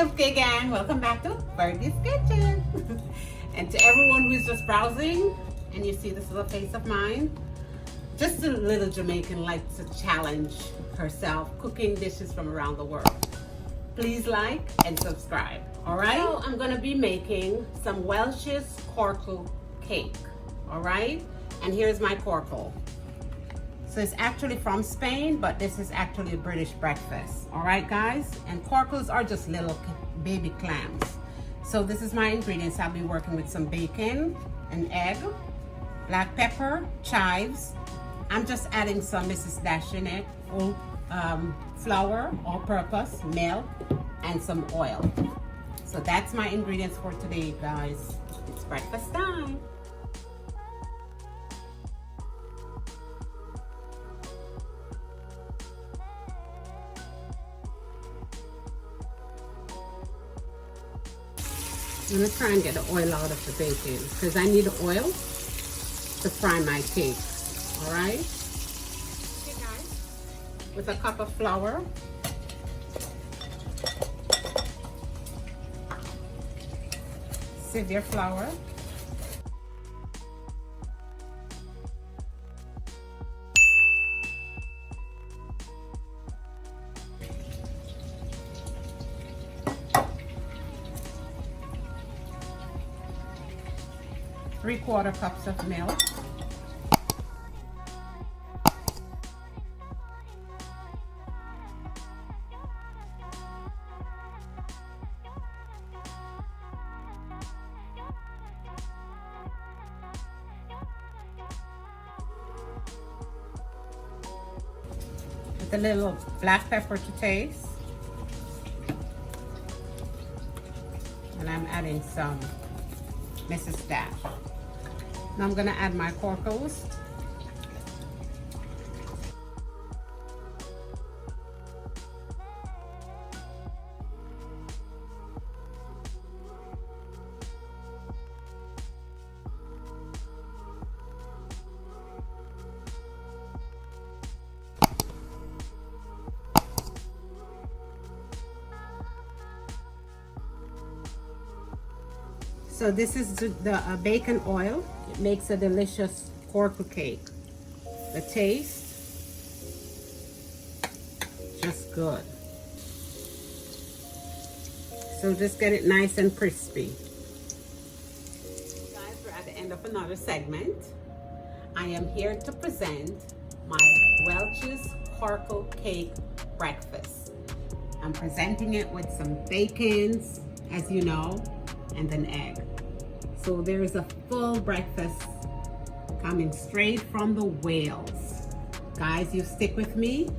FK gang, welcome back to Fergie's Kitchen. And to everyone who's just browsing and you see this little face of mine, just a little Jamaican likes to challenge herself cooking dishes from around the world. Please like and subscribe. All right, so I'm gonna be making some Welch's cockle cake. All right, and here's my cockle. So it's actually from Spain, but this is actually a British breakfast. All right, guys? And cockles are just little baby clams. So this is my ingredients. I'll be working with some bacon, an egg, black pepper, chives. I'm just adding some Mrs. Dash in it, flour, all-purpose, milk, and some oil. So that's my ingredients for today, guys. It's breakfast time. I'm gonna try and get the oil out of the bacon because I need the oil to fry my cake. All right. Okay, guys. With a cup of flour, sieve your flour. Three-quarter cups of milk. With a little black pepper to taste. And I'm adding some Mrs. Dash. Now I'm gonna add my cockles. So this is the bacon oil. It makes a delicious cockle cake. The taste, just good. So just get it nice and crispy. Guys, we're at the end of another segment. I am here to present my Welch's cockle cake breakfast. I'm presenting it with some bacons, as you know, and an egg. So there's a full breakfast coming straight from the Wales. Guys, you stick with me.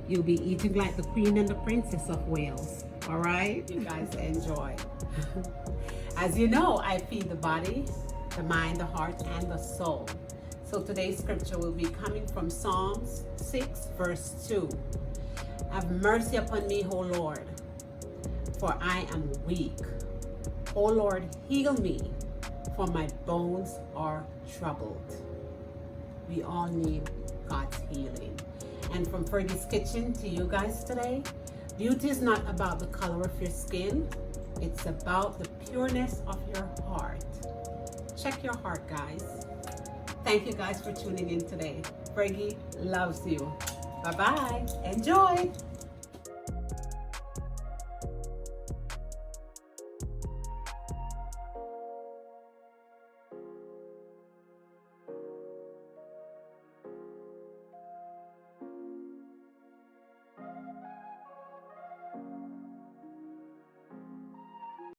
You'll be eating like the Queen and the Princess of Wales. All right? You guys enjoy. As you know, I feed the body, the mind, the heart, and the soul. So today's scripture will be coming from Psalms 6, verse 2. Have mercy upon me, O Lord, for I am weak. O Lord, heal me, for my bones are troubled. We all need God's healing. And from Fergie's Kitchen to you guys today, beauty is not about the color of your skin. It's about the pureness of your heart. Check your heart, guys. Thank you guys for tuning in today. Fergie loves you. Bye-bye. Enjoy.